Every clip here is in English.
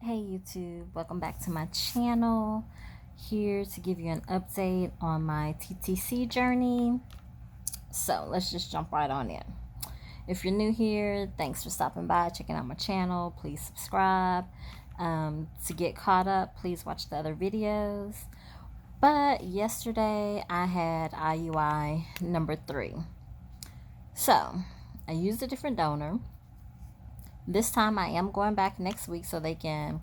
Hey YouTube, welcome back to my channel. Here to give you an update on my TTC journey. So let's just jump right on in. If you're new here, thanks for stopping by, checking out my channel. Please subscribe. To get caught up, please watch the other videos. But yesterday I had IUI number 3. So I used a different donor. This time I am going back next week so they can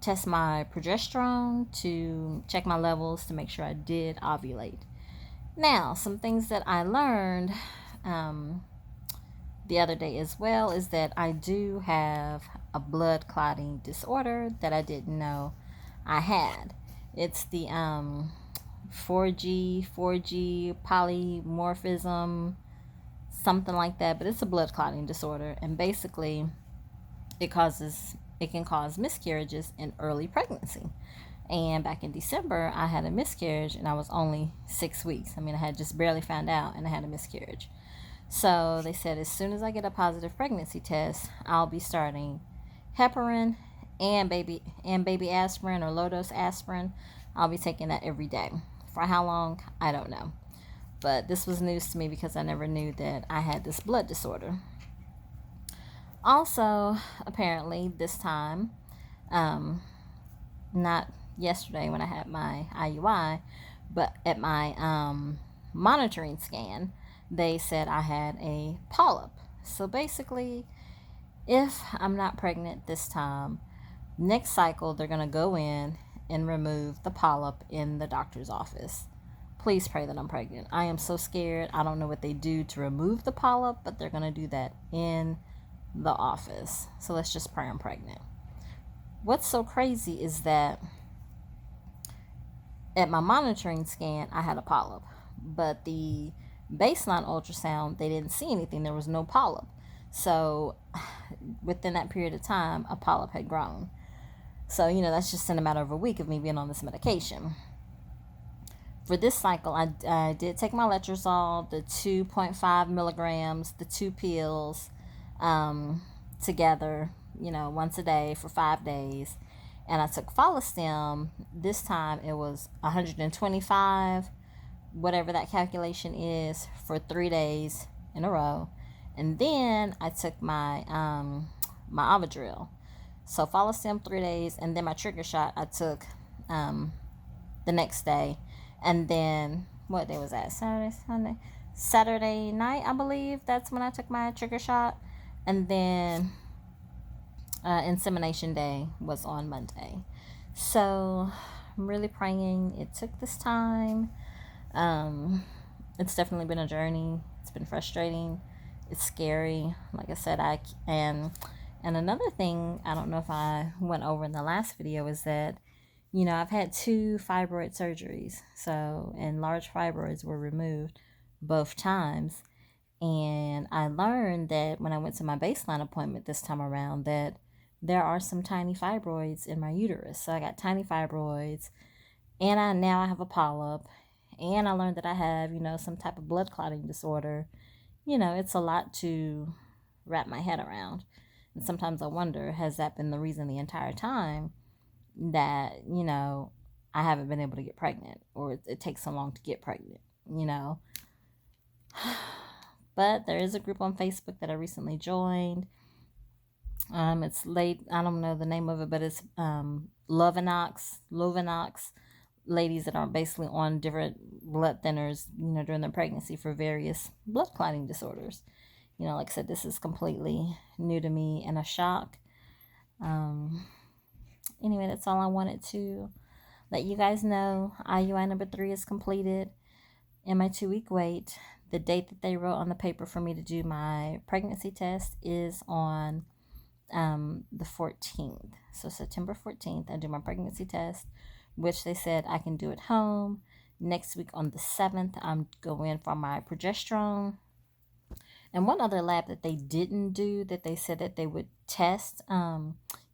test my progesterone to check my levels to make sure I did ovulate. Now, some things that I learned the other day as well is that I do have a blood clotting disorder that I didn't know I had. It's the 4G polymorphism, something like that, but it's a blood clotting disorder, and basically it can cause miscarriages in early pregnancy. And back in December, I had a miscarriage and I was only 6 weeks. I mean, I had just barely found out and I had a miscarriage. So they said as soon as I get a positive pregnancy test, I'll be starting heparin and baby aspirin or low dose aspirin. I'll be taking that every day. For how long, I don't know. But this was news to me because I never knew that I had this blood disorder. Also, apparently, this time, not yesterday when I had my IUI, but at my monitoring scan, they said I had a polyp. So basically, if I'm not pregnant this time, next cycle they're going to go in and remove the polyp in the doctor's office. Please pray that I'm pregnant. I am so scared. I don't know what they do to remove the polyp, but they're going to do that in the office. So let's just pray I'm pregnant. What's so crazy is that at my monitoring scan, I had a polyp, but the baseline ultrasound, they didn't see anything. There was no polyp. So within that period of time, a polyp had grown. So, that's just in a matter of a week of me being on this medication. For this cycle, I did take my letrozole, the 2.5 milligrams, the 2 pills, together, once a day for 5 days. And I took Follistim. This time it was 125, whatever that calculation is, for 3 days in a row. And then I took my my Avidril. So Follistim 3 days, and then my trigger shot I took the next day. And then what day was that? Saturday night, I believe. That's when I took my trigger shot. And then insemination day was on Monday. So I'm really praying it took this time. It's definitely been a journey. It's been frustrating. It's scary. Like I said, and another thing I don't know if I went over in the last video is that I've had 2 fibroid surgeries. So, and large fibroids were removed both times. And I learned that when I went to my baseline appointment this time around that there are some tiny fibroids in my uterus. So I got tiny fibroids, and now I have a polyp, and I learned that I have, some type of blood clotting disorder. It's a lot to wrap my head around. And sometimes I wonder, has that been the reason the entire time that, I haven't been able to get pregnant, or it takes so long to get pregnant, But there is a group on Facebook that I recently joined. It's late. I don't know the name of it, but it's Lovenox ladies that are basically on different blood thinners, during their pregnancy for various blood clotting disorders. Like I said, this is completely new to me and a shock. Anyway, that's all I wanted to let you guys know. IUI number 3 is completed in my 2-week wait. The date that they wrote on the paper for me to do my pregnancy test is on the 14th. So September 14th, I do my pregnancy test, which they said I can do at home. Next week on the 7th, I'm going for my progesterone. And one other lab that they didn't do that they said that they would test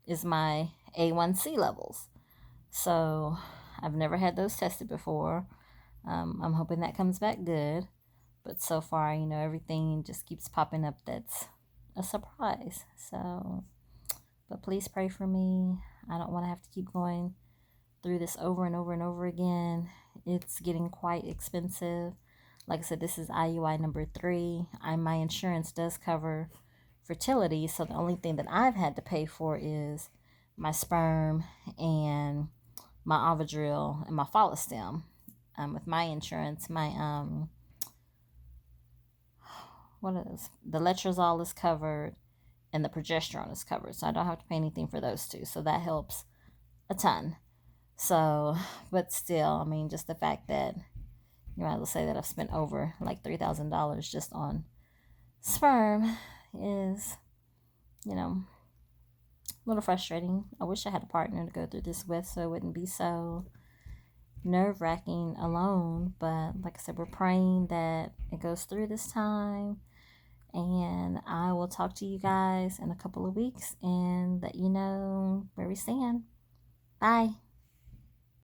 is my A1C levels. So I've never had those tested before. I'm hoping that comes back good. But so far, everything just keeps popping up that's a surprise. So, but please pray for me. I don't want to have to keep going through this over and over and over again. It's getting quite expensive. Like I said, this is IUI number 3. My insurance does cover fertility, so the only thing that I've had to pay for is my sperm and my ovidril and my follistim. With my insurance, my the letrozole is covered and the progesterone is covered, so I don't have to pay anything for those two. So that helps a ton. So, but still, I mean, just the fact that you might as well say that I've spent over like $3,000 just on sperm is, you know, a little frustrating. I wish I had a partner to go through this with so it wouldn't be so nerve-wracking alone. But like I said, we're praying that it goes through this time. And I will talk to you guys in a couple of weeks and let you know where we stand. Bye.